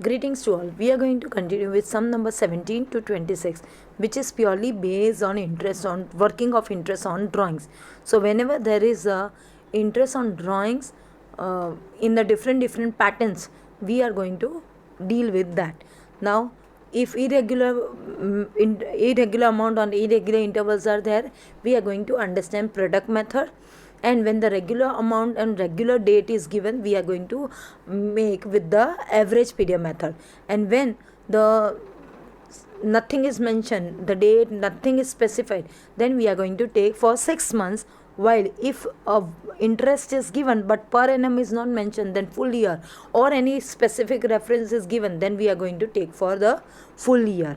Greetings to all. We are going to continue with sum number 17 to 26, which is purely based on interest on working of interest on drawings. So whenever there is a interest on drawings in the different patterns, we are going to deal with that. Now, if irregular amount on irregular intervals are there, we are going to understand product method, and when the regular amount and regular date is given, we are going to make with the average period method. And when the nothing is mentioned, the date nothing is specified, then we are going to take for 6 months. While if interest is given but per annum is not mentioned, then full year, or any specific reference is given, then we are going to take for the full year.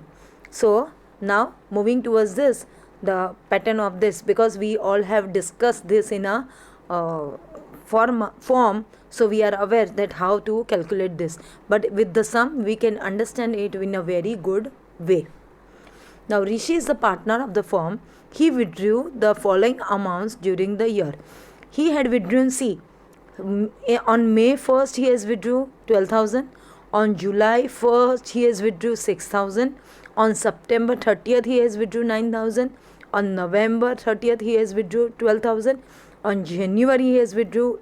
So now moving towards this, the pattern of this, because we all have discussed this in a form, so we are aware that how to calculate this, but with the sum we can understand it in a very good way. Now Rishi is the partner of the firm. He withdrew the following amounts during the year. He had withdrawn, see, on May 1st he has withdrew 12,000. On July 1st he has withdrew 6,000. On September 30th he has withdrew 9,000. On November 30th he has withdrew 12,000. On January he has withdrew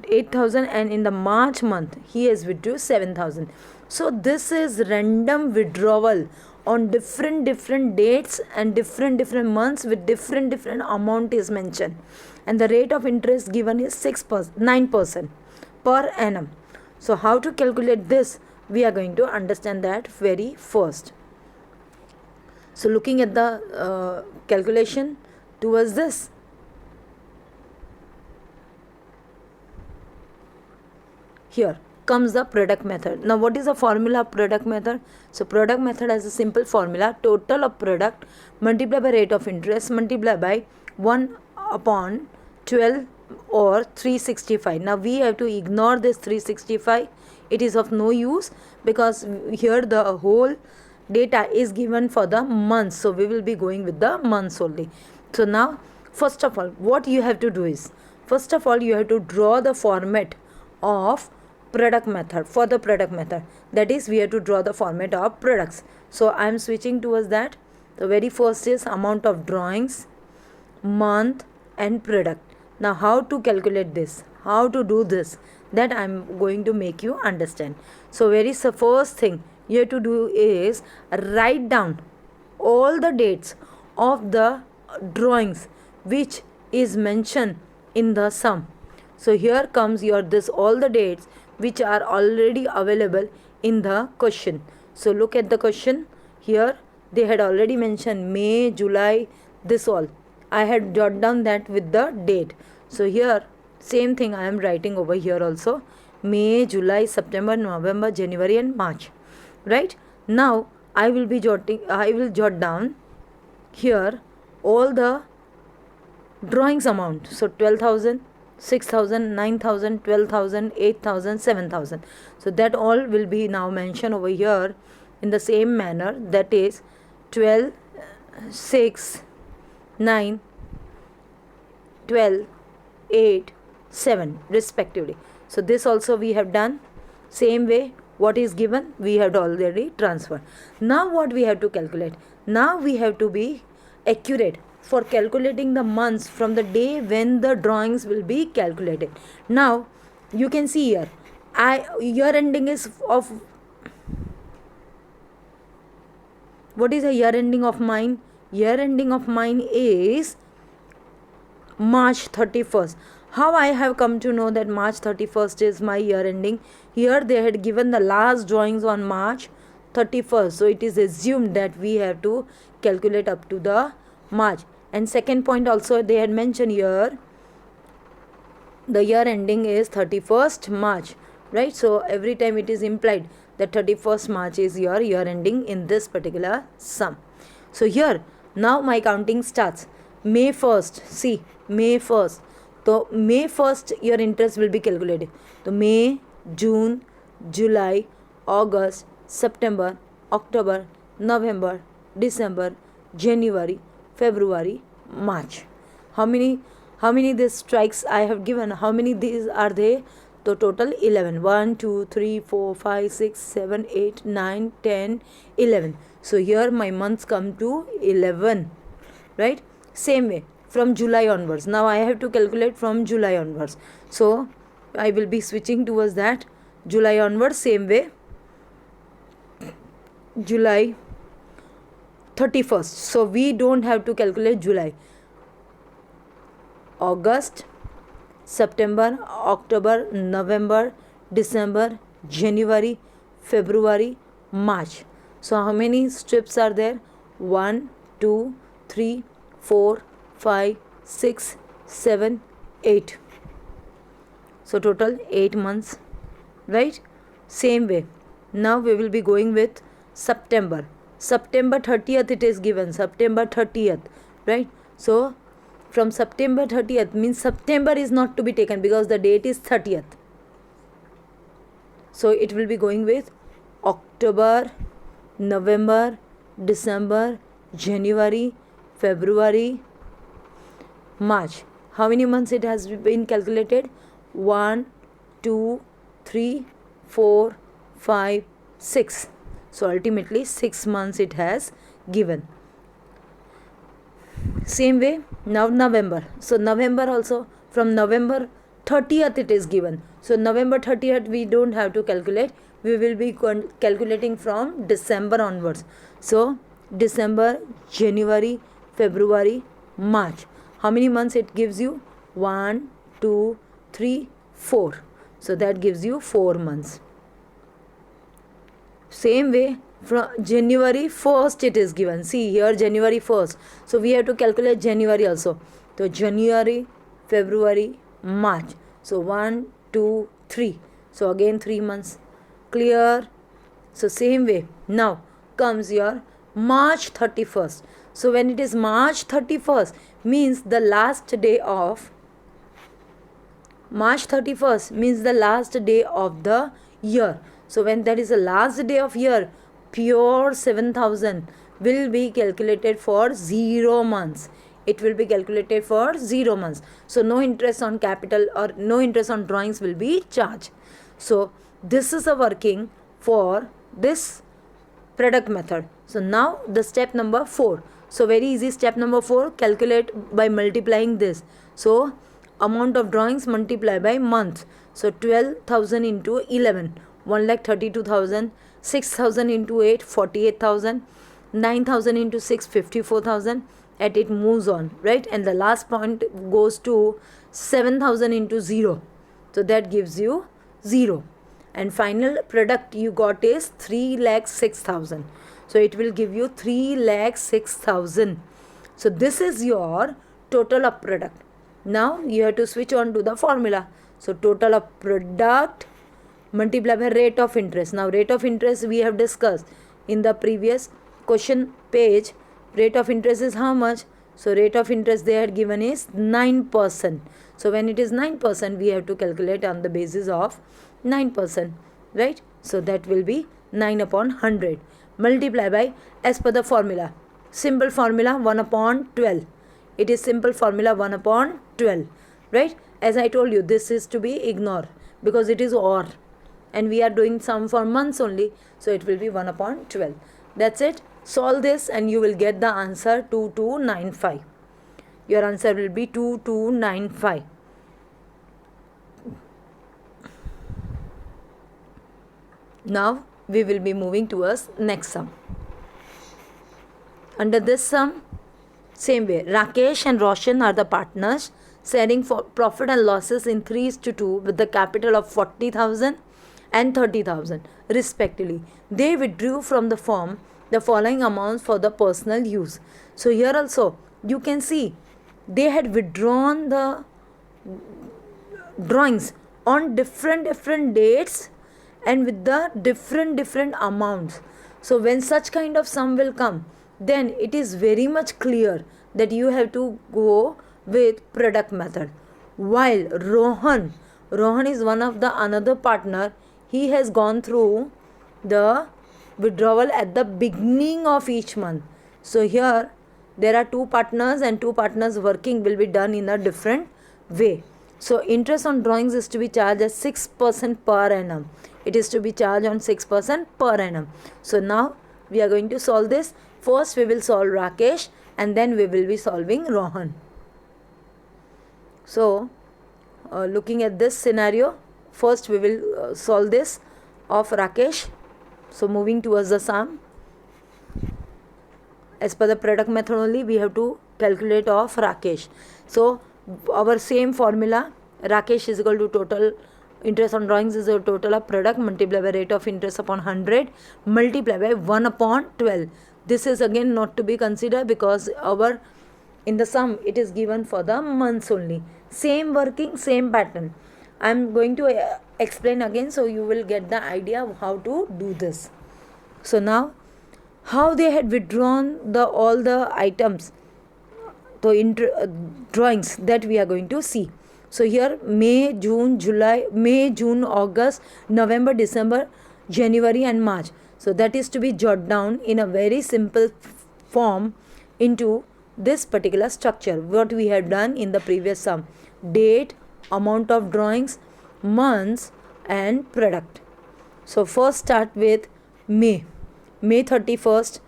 8,000, and in the March month he has withdrew 7,000. So this is random withdrawal on different dates and different months with different amount is mentioned, and the rate of interest given is 9% per annum. So how to calculate this, we are going to understand that very first. So looking at the calculation towards this, here comes the product method. Now what is the formula of product method? So product method has a simple formula: total of product multiplied by rate of interest multiplied by 1 upon 12 or 365. Now we have to ignore this 365. It is of no use because here the whole data is given for the months, so we will be going with the months only. So now first of all, what you have to do is, first of all you have to draw the format of product method. For the product method, that is, we have to draw the format of products. So I am switching towards that. The very first is amount of drawings, month, and product. Now how to calculate this, how to do this, that I am going to make you understand. So first thing you have to do is write down all the dates of the drawings which is mentioned in the sum. So here comes your this all the dates which are already available in the question. So look at the question. Here they had already mentioned May, July, this all. I had jotted down that with the date. So here same thing I am writing over here also: May, July, September, November, January, and March. Right? Now I will jot down here all the drawings amount. So 12,000, 6,000, 9,000, 12,000, 8,000, 7,000. So that all will be now mentioned over here in the same manner, that is 12, 6, 9, 12, 8, 7 respectively. So this also we have done same way. What is given we had already transferred. Now what we have to calculate? Now we have to be accurate for calculating the months from the day when the drawings will be calculated. Now you can see here, year ending is of, what is the year ending of mine? Year ending of mine is March 31st. How I have come to know that March 31st is my year ending? Here they had given the last drawings on March 31st. So it is assumed that we have to calculate up to the March. And second point also they had mentioned here, the year ending is 31st March. Right? So every time it is implied that 31st March is your year ending in this particular sum. So here now my counting starts. May 1st. See, May 1st. So May 1st your interest will be calculated. So May, June, July, August, September, October, November, December, January, February, March. How many these strikes I have given? How many these are they? So total 11. 1, 2, 3, 4, 5, 6, 7, 8, 9, 10, 11. So here my months come to 11. Right? Same way from July onwards. Now I have to calculate from July onwards. So I will be switching towards that. July onwards, same way. July 31st. So we don't have to calculate July. August, September, October, November, December, January, February, March. So how many strips are there? 1, 2, 3, 4, 5, 6, 7, 8. So total 8 months, right? Same way. Now we will be going with September. September 30th it is given. September 30th, right? So from September 30th means September is not to be taken because the date is 30th. So it will be going with October, November, December, January, February, March. How many months it has been calculated? 1, 2, 3, 4, 5, 6. So ultimately 6 months it has given. Same way now November. So November also from November 30th it is given. So November 30th we don't have to calculate. We will be calculating from December onwards. So December, January, February, March. How many months it gives you? 1, 2, 3, 4. So that gives you 4 months. Same way from January 1st it is given. See here January 1st. So we have to calculate January also. So January, February, March. So 1, 2, 3. So again 3 months. Clear? So same way. Now comes your March 31st. So when it is March 31st means the last day of March 31st means the last day of the year. So when that is the last day of year, pure 7,000 will be calculated for 0 months. It will be calculated for 0 months. So no interest on capital or no interest on drawings will be charged. So this is a working for this product method. So now the step number 4. So very easy, step number 4, calculate by multiplying this. So amount of drawings multiply by months. So 12,000 into 11, 1,32,000. 6,000 into 8, 48,000. 9,000 into 6, 54,000. And it moves on, right? And the last point goes to 7,000 into 0. So that gives you 0. And final product you got is 3,06,000. So it will give you 3,06,000. So this is your total of product. Now you have to switch on to the formula. So total of product multiplied by rate of interest. Now rate of interest we have discussed in the previous question page. Rate of interest is how much? So rate of interest they had given is 9%. So when it is 9%, we have to calculate on the basis of 9%, right? So that will be 9 upon 100 multiply by, as per the formula, simple formula 1 upon 12. It is simple formula 1 upon 12, right? As I told you, this is to be ignored because it is OR and we are doing sum for months only. So it will be 1 upon 12. That's it. Solve this and you will get the answer 2295. Your answer will be 2295. Now we will be moving towards next sum. Under this sum, same way, Rakesh and Roshan are the partners sharing for profit and losses in 3:2 with the capital of 40,000 and 30,000 respectively. They withdrew from the firm the following amounts for the personal use. So here also you can see they had withdrawn the drawings on different dates and with the different amounts. So when such kind of sum will come, then it is very much clear that you have to go with product method. While Rohan is one of the another partner, he has gone through the withdrawal at the beginning of each month. So here there are two partners and two partners working will be done in a different way. So interest on drawings is to be charged as 6% per annum. It is to be charged on 6% per annum. So now we are going to solve this. First we will solve Rakesh and then we will be solving Rohan. So looking at this scenario, first we will solve this of Rakesh. So moving towards the sum. As per the product method only, we have to calculate of Rakesh. So our same formula, Rakesh is equal to total interest on drawings is a total of product multiplied by rate of interest upon 100 multiplied by 1 upon 12. This is again not to be considered because our in the sum it is given for the months only. Same working, same pattern. I am going to explain again so you will get the idea of how to do this. So now how they had withdrawn all the items, so drawings that we are going to see. So here May, June, August, November, December, January and March. So that is to be jotted down in a very simple form into this particular structure. What we had done in the previous sum: date, amount of drawings, months and product. So first start with May. May 31st,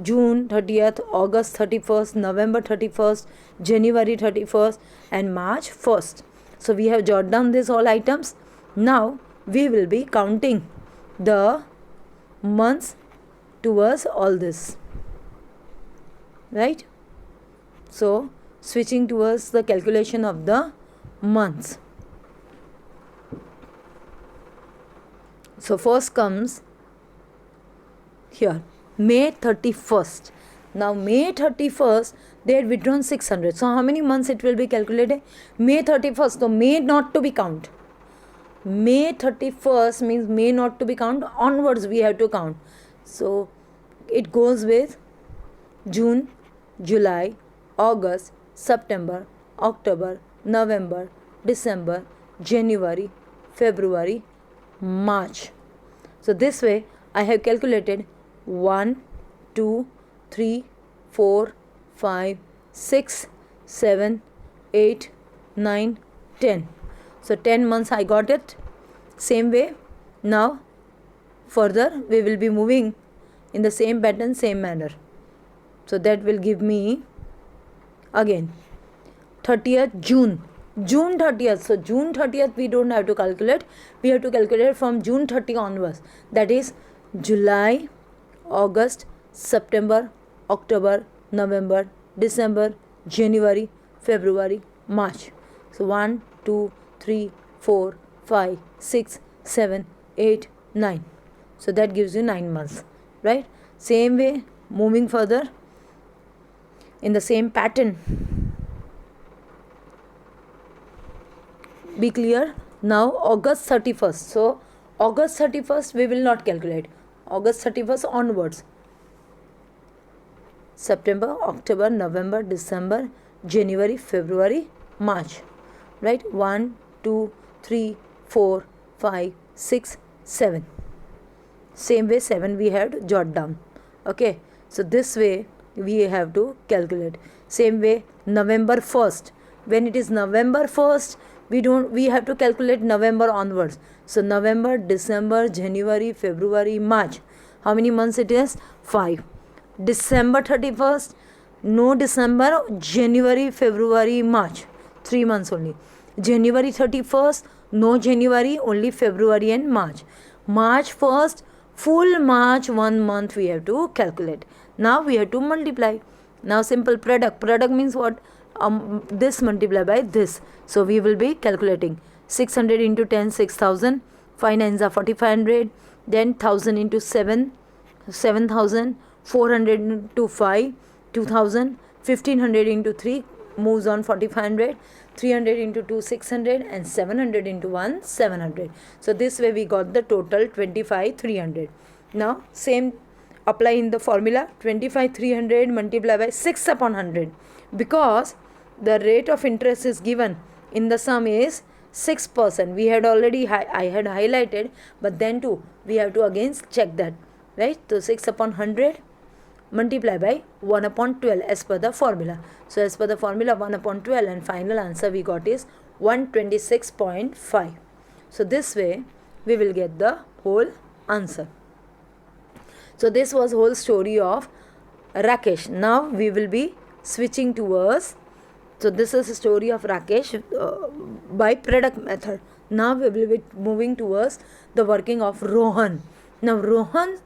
June 30th, August 31st, November 31st, January 31st and March 1st. So we have jotted down these all items. Now we will be counting the months towards all this. Right? So switching towards the calculation of the months. So first comes here May 31st. Now May 31st they had withdrawn 600. So how many months it will be calculated? May 31st. So May not to be count. May 31st means May not to be count. Onwards we have to count. So it goes with June, July, August, September, October, November, December, January, February, March. So this way I have calculated 1, 2, 3, 4, 5, 6, 7, 8, 9, 10. So 10 months I got it. Same way. Now further we will be moving in the same pattern, same manner. So that will give me again 30th June. June 30th. So June 30th we don't have to calculate. We have to calculate from June 30 onwards. That is July, August, September, October, November, December, January, February, March. So 1, 2, 3, 4, 5, 6, 7, 8, 9. So that gives you 9 months. Right? Same way, moving further in the same pattern. Be clear. Now August 31st. So August 31st we will not calculate. August 31st onwards. September, October, November, December, January, February, March. Right? 1, 2, 3, 4, 5, 6, 7. Same way 7 we had jot down. Okay. So this way we have to calculate. Same way November 1st. When it is November 1st, we have to calculate November onwards. So November, December, January, February, March. How many months it is? 5. December 31st, no December, January, February, March. 3 months only. January 31st, no January, only February and March. March 1st, full March 1 month we have to calculate. Now we have to multiply. Now simple product. Product means what? This multiplied by this. So we will be calculating 600 into 10, 6,000. 5 nines are 4,500. Then 1,000 into 7, 7,000. 400 into 5, 2,000. 1,500 into 3 moves on 4,500. 300 into 2, 600. And 700 into 1, 700. So this way we got the total 25,300. Now same apply in the formula. 25,300 multiplied by 6 upon 100. Because the rate of interest is given in the sum is 6%. We had already I had highlighted, but then too we have to again check that, right? So 6 upon 100 multiplied by 1 upon 12 as per the formula. So as per the formula 1 upon 12 and final answer we got is 126.5. So this way we will get the whole answer. So this was whole story of Rakesh. Now we will be switching towards, so this is the story of Rakesh by product method. Now we will be moving towards the working of Rohan. Now Rohan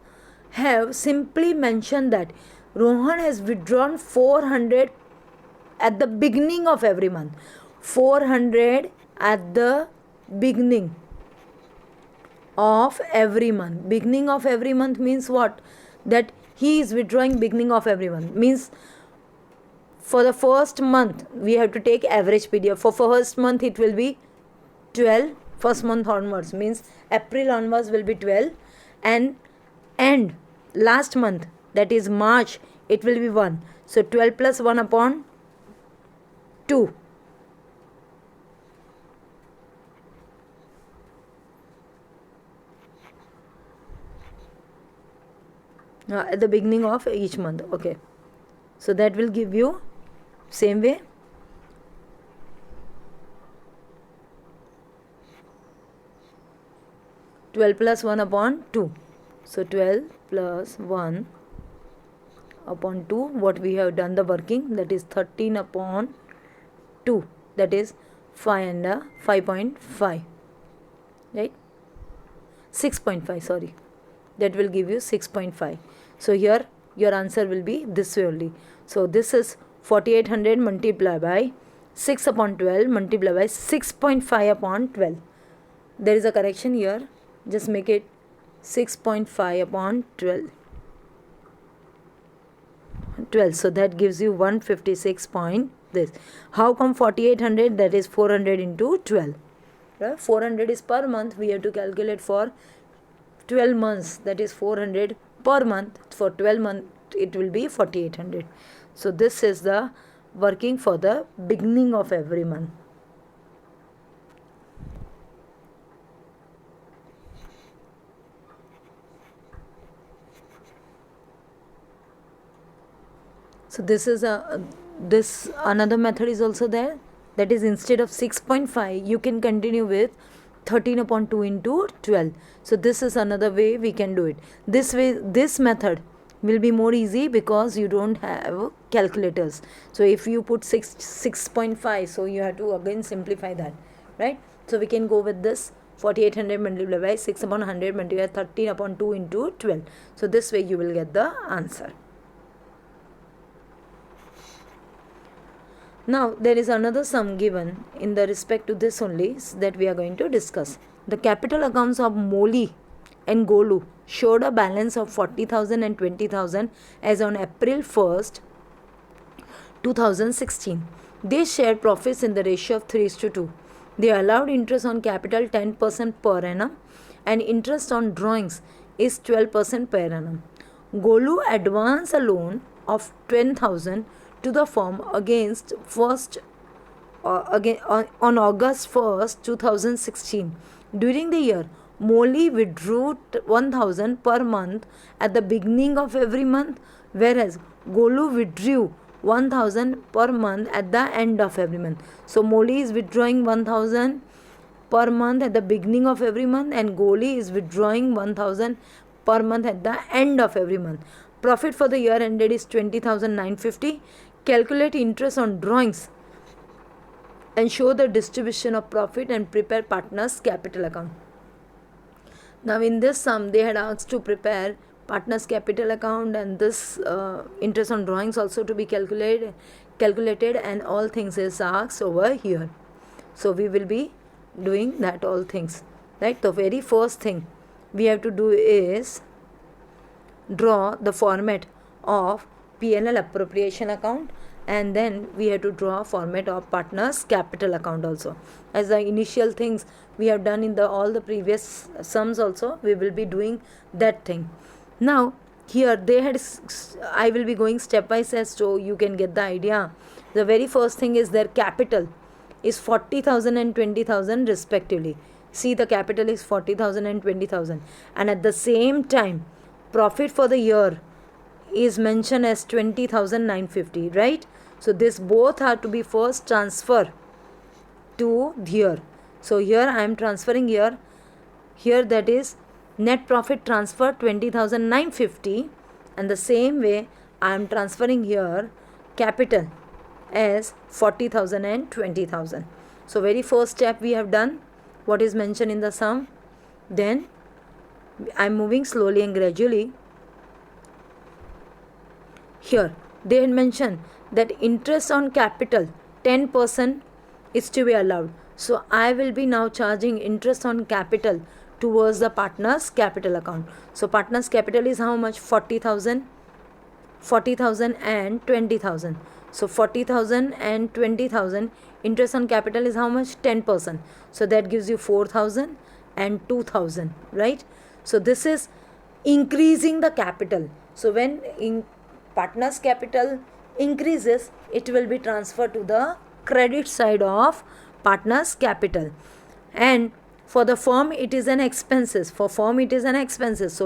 have simply mentioned that Rohan has withdrawn 400 at the beginning of every month. 400 at the beginning of every month. Beginning of every month means what? That he is withdrawing beginning of every month. Means for the first month we have to take average period. For first month it will be 12. First month onwards means April onwards will be 12, and last month, that is March, it will be 1. So 12 plus 1 upon 2. At the beginning of each month. Okay. So that will give you same way. Twelve plus 1 upon 2. So 12 plus 1 upon 2, what we have done the working, that is 13 upon 2, that is 5 and 5.5, right? 6.5, sorry, that will give you 6.5. So here your answer will be this way only. So this is 4800 multiplied by 6 upon 12 multiplied by 6.5 upon 12. There is a correction here, just make it 6.5 upon 12. So that gives you 156 point this. How come 4800? That is 400 into 12. Right? 400 is per month. We have to calculate for 12 months. That is 400 per month. For 12 months it will be 4800. So this is the working for the beginning of every month. So this is this another method is also there, that is instead of 6.5 you can continue with 13 upon 2 into 12. So this is another way we can do it. This way, this method will be more easy because you don't have calculators. So if you put 6.5, so you have to again simplify that, right? So we can go with this 4800 multiplied by 6 upon 100 multiplied by 13 upon 2 into 12. So this way you will get the answer. Now there is another sum given in the respect to this only that we are going to discuss. The capital accounts of Moli and Golu showed a balance of 40,000 and 20,000 as on April 1st, 2016. They shared profits in the ratio of 3:2. They allowed interest on capital 10% per annum and interest on drawings is 12% per annum. Golu advanced a loan of 10,000 to the firm against on August 1st, 2016. During the year, Moli withdrew 1,000 per month at the beginning of every month, whereas Golu withdrew 1,000 per month at the end of every month. So Moli is withdrawing 1,000 per month at the beginning of every month, and Goli is withdrawing 1,000 per month at the end of every month. Profit for the year ended is 20,950. Calculate interest on drawings and show the distribution of profit and prepare partners capital account. Now in this sum they had asked to prepare partners capital account and this interest on drawings also to be calculated, and all things is asked over here. So we will be doing that all things, right? The very first thing we have to do is draw the format of P&L appropriation account, and then we have to draw a format of partners capital account also. As the initial things we have done in all the previous sums also, we will be doing that thing. Now here they had, I will be going step by step so you can get the idea. The very first thing is their capital is 40,000 and 20,000 respectively. See, the capital is 40,000 and 20,000, and at the same time profit for the year is mentioned as 20,950, right? So this both are to be first transfer to here. So here I am transferring here that is net profit transfer 20,950, and the same way I am transferring here capital as 40,000 and 20,000. So very first step we have done what is mentioned in the sum. Then I am moving slowly and gradually. Here they had mentioned that interest on capital 10% is to be allowed. So I will be now charging interest on capital towards the partner's capital account. So partner's capital is how much? 40,000 and 20,000. So 40,000 and 20,000. Interest on capital is how much? 10%. So that gives you 4,000 and 2,000, right? So this is increasing the capital. So when in partner's capital increases, it will be transferred to the credit side of partner's capital. And for the firm it is an expenses. So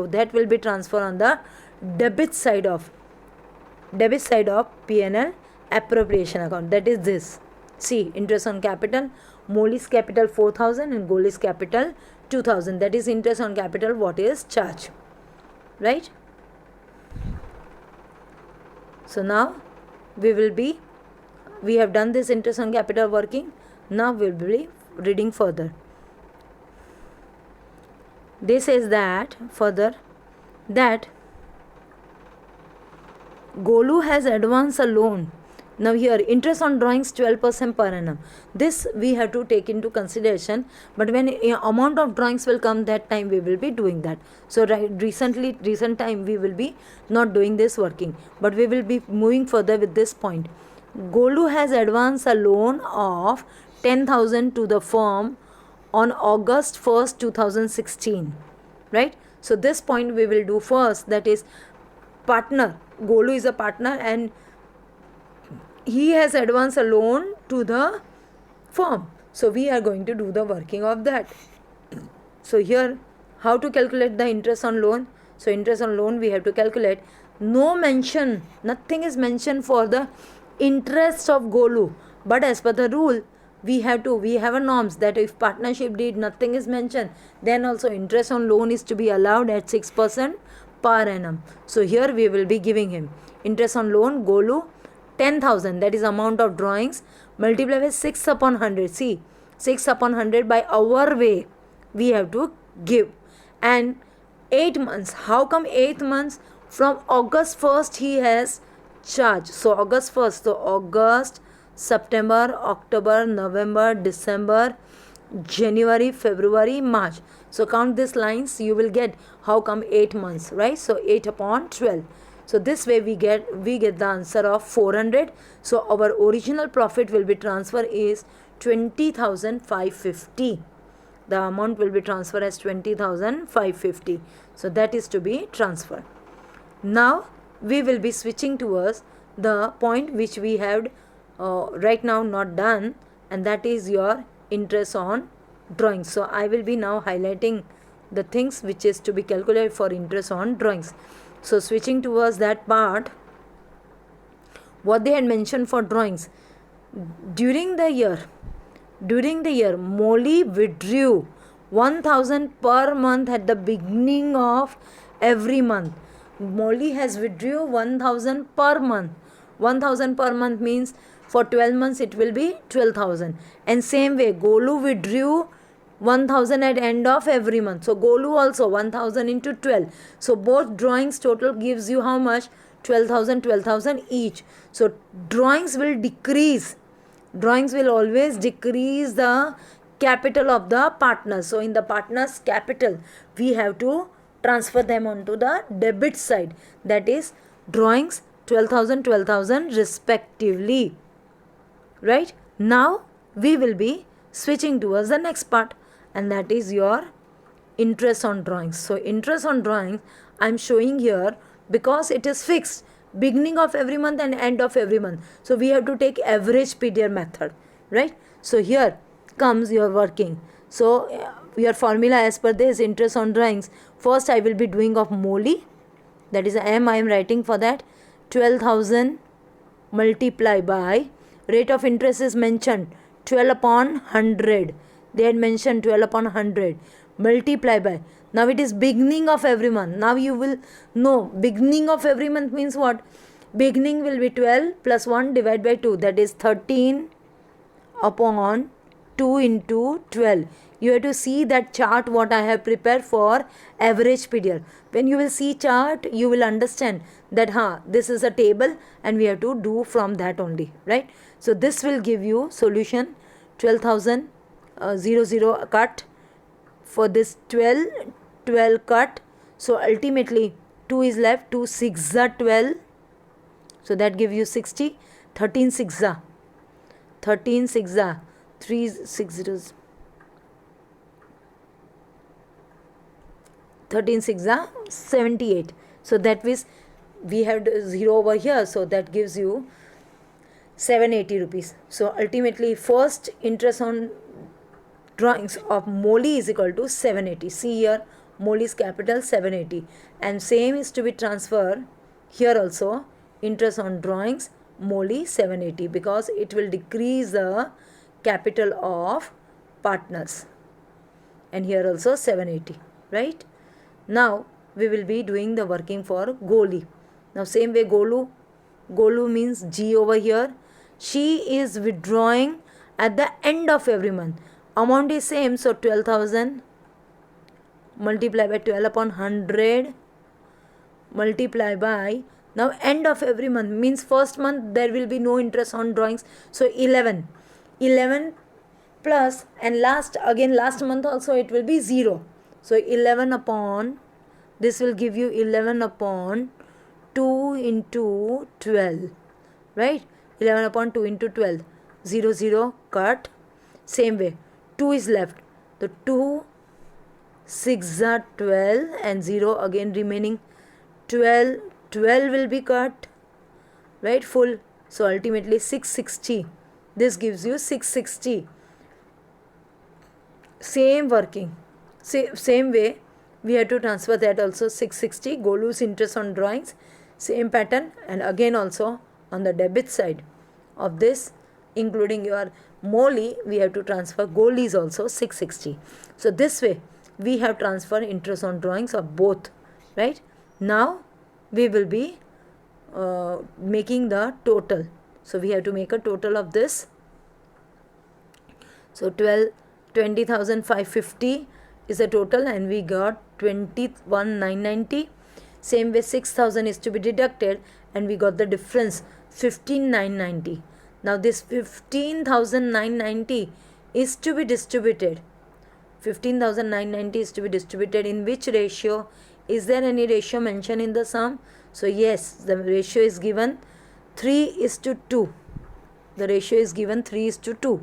that will be transferred on the debit side of P&L appropriation account. That is this. See, interest on capital, Molly's capital 4,000 and Goldie's capital 2,000. That is interest on capital what is charged, right? So now we have done this interest on capital working. Now we will be reading further. This says that further that Golu has advanced a loan. Now here interest on drawings 12% per annum. This we have to take into consideration, but when amount of drawings will come, that time we will be doing that. So recent time we will be not doing this working, but we will be moving further with this point. Golu has advanced a loan of 10,000 to the firm on August 1st 2016, right? So this point we will do first, that is partner. Golu is a partner and he has advanced a loan to the firm. So we are going to do the working of that. So here how to calculate the interest on loan? So interest on loan we have to calculate. No mention, nothing is mentioned for the interest of Golu, but as per the rule we have a norms that if partnership deed nothing is mentioned, then also interest on loan is to be allowed at 6% per annum. So here we will be giving him interest on loan Golu 10,000, that is amount of drawings, multiply with 6 upon 100. See, 6 upon 100 by our way we have to give. And 8 months. How come 8 months? From August 1st he has charged. So August 1st. So August, September, October, November, December, January, February, March. So count these lines, you will get how come 8 months, right? So 8 upon 12. So this way we get the answer of 400. So our original profit will be transferred is 20,550. The amount will be transferred as 20,550. So that is to be transferred. Now we will be switching towards the point which we have right now not done, and that is your interest on drawings. So I will be now highlighting the things which is to be calculated for interest on drawings. So switching towards that part, what they had mentioned for drawings. During the year Molly withdrew 1,000 per month at the beginning of every month. Molly has withdrew 1,000 per month. 1,000 per month means for 12 months it will be 12,000. And same way Golu withdrew 1,000 at end of every month. So Golu also 1,000 into 12. So both drawings total gives you how much? 12,000 each. So drawings will decrease. Drawings will always decrease the capital of the partners. So in the partners capital we have to transfer them onto the debit side. That is drawings 12,000 respectively. Right? Now we will be switching towards the next part, and that is your interest on drawings. So interest on drawings I am showing here because it is fixed, beginning of every month and end of every month. So we have to take average period method, right? So here comes your working. So your formula as per this interest on drawings, first I will be doing of Molly, that is M I am writing for that, 12,000 multiply by rate of interest is mentioned 12 upon 100. They had mentioned 12 upon 100. Multiply by. Now it is beginning of every month. Now you will know beginning of every month means what? Beginning will be 12 plus 1 divided by 2. That is 13 upon 2 into 12. You have to see that chart what I have prepared for average period. When you will see chart, you will understand that this is a table and we have to do from that only, right? So this will give you solution 12,000 00 cut for this 12 cut. So ultimately 2 is left, 2 6 are 12. So that gives you 60. 13 6 are 13 6 are 3 6 zeros. 13 6 are 78. So that means we have 0 over here. So that gives you 780 rupees. So ultimately first interest on drawings of Molly is equal to 780. See here, Molly's capital 780. And same is to be transferred here also. Interest on drawings Molly 780, because it will decrease the capital of partners. And here also 780, right? Now we will be doing the working for Goli. Now same way Golu means G over here. She is withdrawing at the end of every month. Amount is same, so 12,000 multiply by 12 upon 100 multiply by, now end of every month means first month there will be no interest on drawings, so 11 plus, and last month also it will be 0, so 11 upon, this will give you 11 upon 2 into 12, right? 11 upon 2 into 12, 0 0 cut. Same way 2 is left, the 2 6 are 12 and 0 again remaining 12 will be cut, right, full. So ultimately 660, this gives you 660. Same working, same way we have to transfer that also 660. Golu's interest on drawings, same pattern, and again also on the debit side of this, including your Molly, we have to transfer Goli's also 660. So this way we have transferred interest on drawings of both, right? Now we will be making the total. So we have to make a total of this. So 20,550 is the total, and we got 21,990. Same way 6,000 is to be deducted, and we got the difference 15,990. Now this 15,990 is to be distributed. 15,990 is to be distributed in which ratio? Is there any ratio mentioned in the sum? So yes, the ratio is given 3:2. The ratio is given 3:2.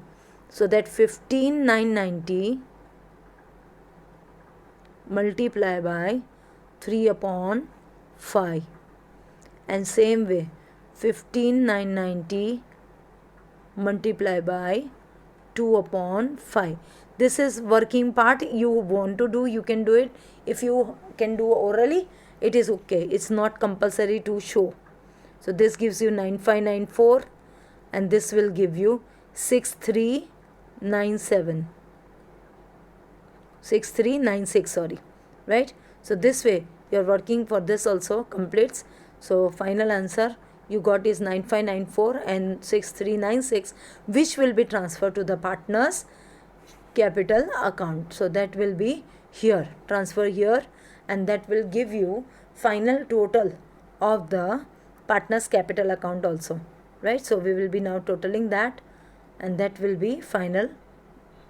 So that 15,990 multiply by 3 upon 5. And same way 15,990 multiply by 2 upon 5. This is working part. You want to do, you can do it. If you can do orally, it is okay. It's not compulsory to show. So this gives you 9594, and this will give you 6397. 6396, sorry, right? So this way your working for this also completes. So final answer you got is 9594 and 6396, which will be transferred to the partner's capital account. So that will be here, transfer here, and that will give you final total of the partner's capital account also, right? So we will be now totaling that, and that will be final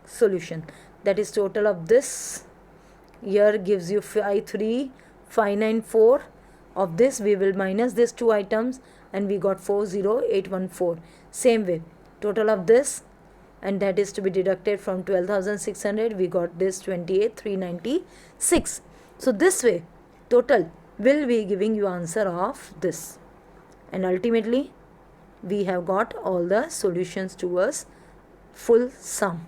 solution. That is total of this here gives you 53,594. Of this we will minus these two items, and we got 40,814. Same way total of this, and that is to be deducted from 12,600. We got this 28,396. So this way total will be giving you answer of this, and ultimately we have got all the solutions towards full sum.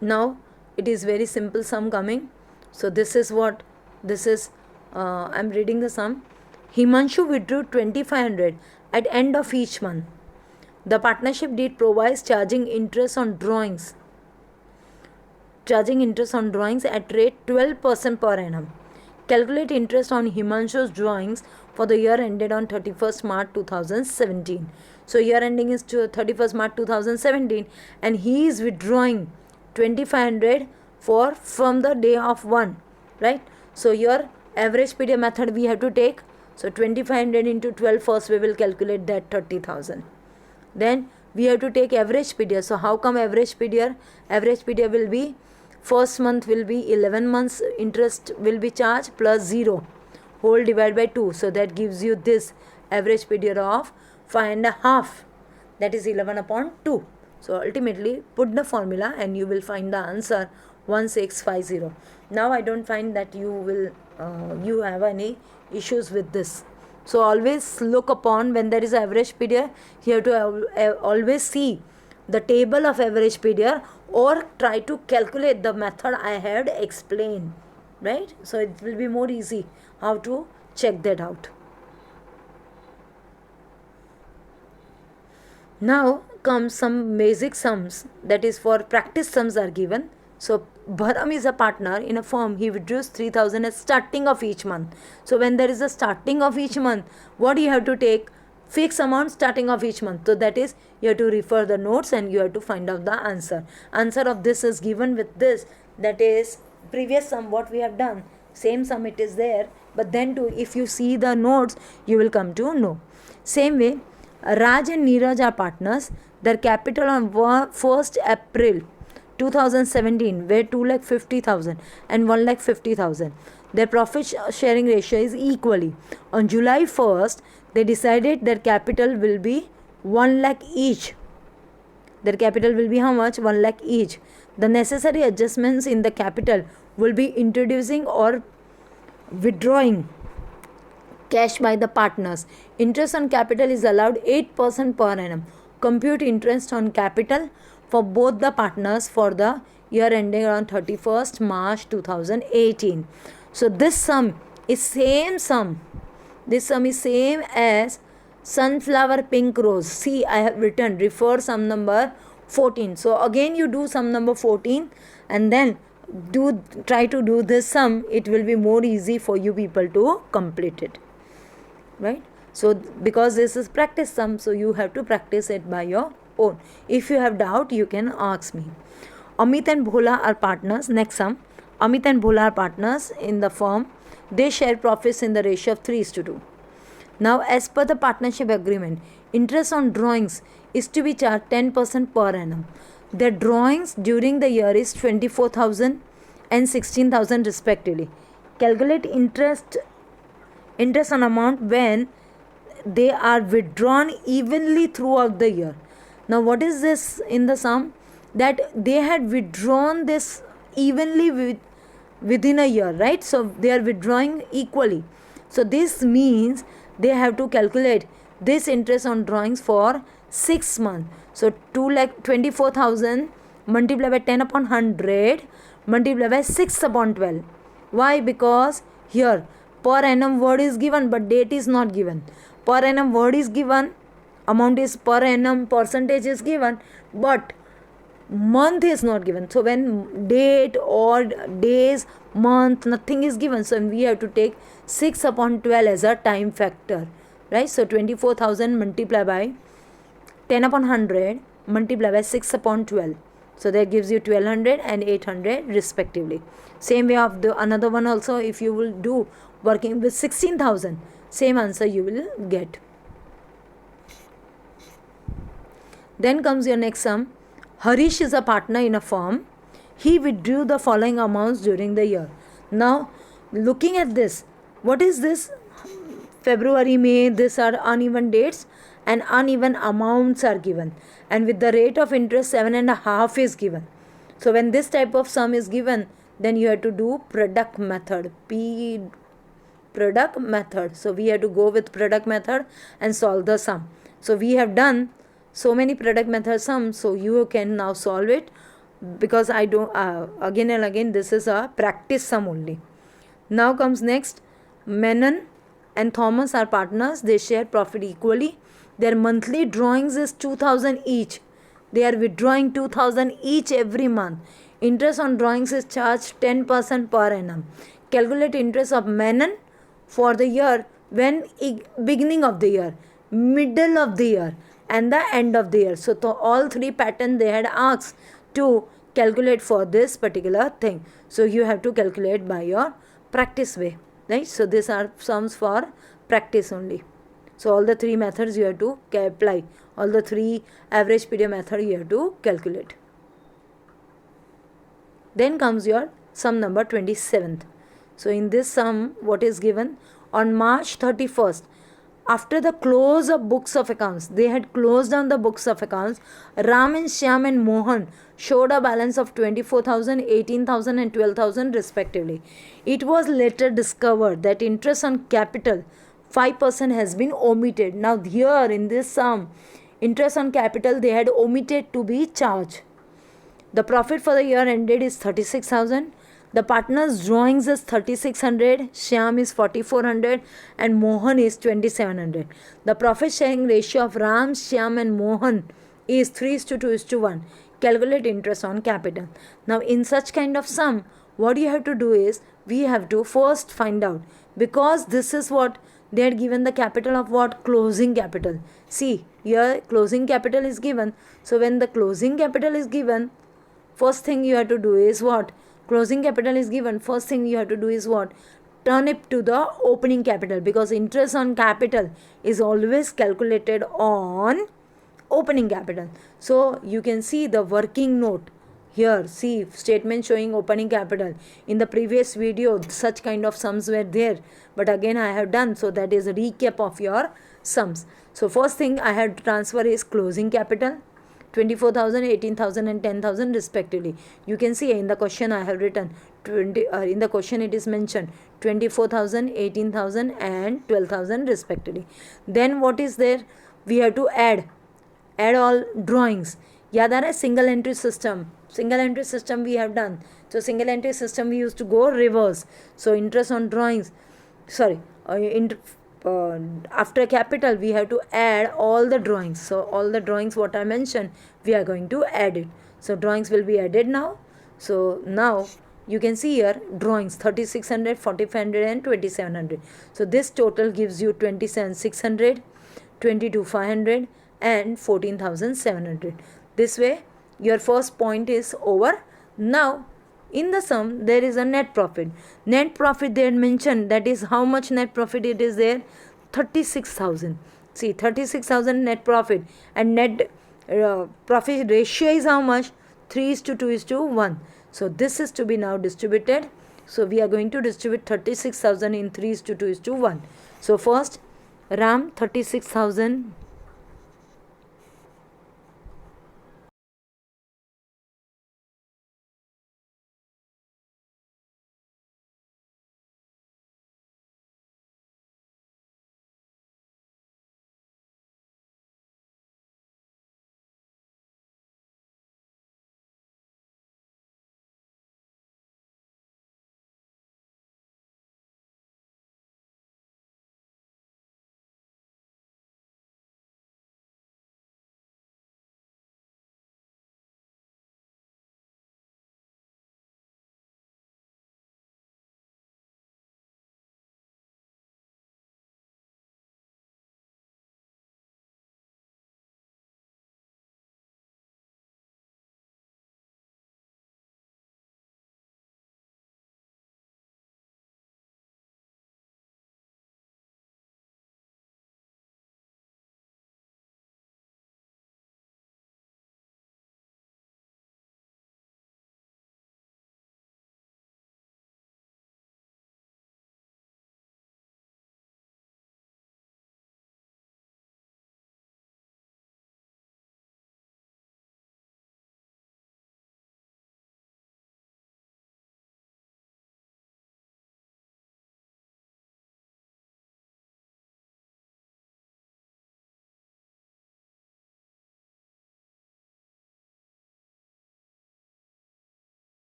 Now it is very simple sum coming. So this is what this is. I'm reading the sum. Himanshu withdrew 2500 at end of each month. The partnership deed provides charging interest on drawings at rate 12% per annum. Calculate interest on Himanshu's drawings for the year ended on 31st March 2017. So year ending is 31st March 2017 and he is withdrawing 2500 from the day of 1, right? So your average PDF method we have to take. So 2500 into 12 first we will calculate that 30,000. Then we have to take average PDF. So how come average PDF? Average PDF will be first month will be 11 months interest will be charged plus 0 whole divided by 2. So that gives you this average period of 5.5, that is 11 upon 2. So ultimately put the formula and you will find the answer 1650. Now I don't find that you have any issues with this. So always look upon when there is average period, you have to always see the table of average period or try to calculate the method I had explained, right? So it will be more easy how to check that out. Now comes some basic sums, that is for practice sums are given. So Bharam is a partner in a firm. He withdraws 3000 at starting of each month. So when there is a starting of each month, what you have to take? Fixed amount starting of each month. So that is you have to refer the notes and you have to find out the answer. Answer of this is given with this, that is previous sum what we have done. Same sum it is there, but then too if you see the notes you will come to know. Same way, Raj and Neeraj are partners. Their capital on 1st April 2017 were 2,50,000 and 1,50,000. Their profit sharing ratio is equally. On July 1st, they decided their capital will be 1 lakh each. Their capital will be how much? 1 lakh each. The necessary adjustments in the capital will be introducing or withdrawing cash by the partners. Interest on capital is allowed 8% per annum. Compute interest on capital for both the partners for the year ending on 31st March 2018. So this sum is same sum. This sum is same as sunflower pink rose. See, I have written refer sum number 14. So again you do sum number 14 and then try to do this sum. It will be more easy for you people to complete it, right? So because this is practice sum, so you have to practice it by your own. If you have doubt, you can ask me. Amit and Bhola are partners. Next sum. Amit and Bhola are partners in the firm. They share profits in the ratio of 3:2. Now, as per the partnership agreement, interest on drawings is to be charged 10% per annum. Their drawings during the year is 24,000 and 16,000 respectively. Calculate interest on amount when they are withdrawn evenly throughout the year. Now what is this in the sum? That they had withdrawn this evenly within a year, right? So they are withdrawing equally. So this means they have to calculate this interest on drawings for 6 months. So 2,24,000 multiplied by 10 upon 100 multiplied by 6 upon 12. Why? Because here per annum word is given but date is not given. Per annum word is given, amount is per annum, percentage is given, but month is not given. So when date or days, month, nothing is given, so we have to take 6 upon 12 as a time factor, right? So 24,000 multiplied by 10 upon 100 multiplied by 6 upon 12. So that gives you 1200 and 800 respectively. Same way of the another one also, if you will do working with 16,000, same answer you will get. Then comes your next sum. Harish is a partner in a firm. He withdrew the following amounts during the year. Now, looking at this, what is this? February, May, these are uneven dates and uneven amounts are given. And with the rate of interest 7.5 is given. So when this type of sum is given, then you have to do product method. Product method. So we have to go with product method and solve the sum. So we have done so many product method sums, so you can now solve it. because I don't, again and again, this is a practice sum only. Now comes next. Menon and Thomas are partners. They share profit equally. Their monthly drawings is 2000 each. They are withdrawing 2000 each every month. Interest on drawings is charged 10% per annum. Calculate interest of Menon for the year when beginning of the year, middle of the year, and the end of the year. So all three patterns they had asked to calculate for this particular thing. So you have to calculate by your practice way, right? So these are sums for practice only. So all the three methods you have to apply. All the three average period method you have to calculate. Then comes your sum number 27th. So in this sum, what is given? On March 31st, after the close of books of accounts, they had closed down the books of accounts. Ram and Shyam and Mohan showed a balance of 24,000, 18,000 and 12,000 respectively. It was later discovered that interest on capital 5% has been omitted. Now here in this sum, interest on capital they had omitted to be charged. The profit for the year ended is 36,000. The partners' drawings is 3600, Shyam is 4400 and Mohan is 2700. The profit sharing ratio of Ram, Shyam and Mohan is 3:2:1. Calculate interest on capital. Now in such kind of sum, what you have to do is we have to first find out, because this is what they had given the capital of what? Closing capital. See, here closing capital is given. So when the closing capital is given, first thing you have to do is what? Closing capital is given. First thing you have to do is what? Turn it to the opening capital, because interest on capital is always calculated on opening capital. So you can see the working note here. See, statement showing opening capital. In the previous video, such kind of sums were there, but again I have done. So that is a recap of your sums. So first thing I had to transfer is closing capital. 24,000, 18,000 and 10,000 respectively. You can see in the question I have written 20, in the question it is mentioned 24,000, 18,000 and 12,000 respectively. Then what is there? We have to add all drawings. याद आ रहा है? Single entry system we have done. So single entry system we used to go reverse. So interest on drawings, after capital we have to add all the drawings. So all the drawings what I mentioned, we are going to add it. So drawings will be added now. So now you can see here drawings 3600, 4500 and 2700. So this total gives you 27,600, 22,500 and 14,700. This way your first point is over. Now in the sum there is a net profit. Net profit they had mentioned, that is how much net profit it is there? 36,000. See, 36,000 net profit, and net profit ratio is how much? 3:2:1. So this is to be now distributed. So we are going to distribute 36,000 in 3:2:1. So first Ram 36,000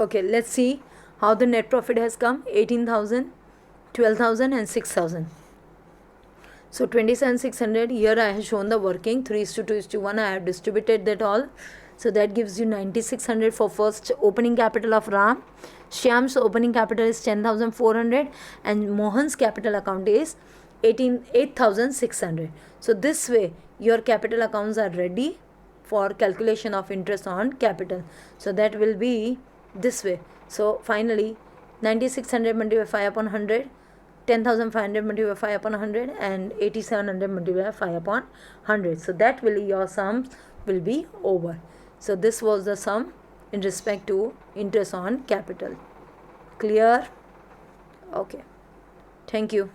Okay, let's see how the net profit has come. 18,000, 12,000 and 6,000. So 27,600, here I have shown the working 3:2:1. I have distributed that all. So that gives you 9,600 for first opening capital of Ram. Shyam's opening capital is 10,400 and Mohan's capital account is 8,600. So this way your capital accounts are ready for calculation of interest on capital. So that will be this way. So finally 9,600 multiplied by 5 upon 100, 10,500 multiplied by 5 upon 100 and 8,700 multiplied by 5 upon 100. So that will your sum will be over. So this was the sum in respect to interest on capital. Clear? Okay. Thank you.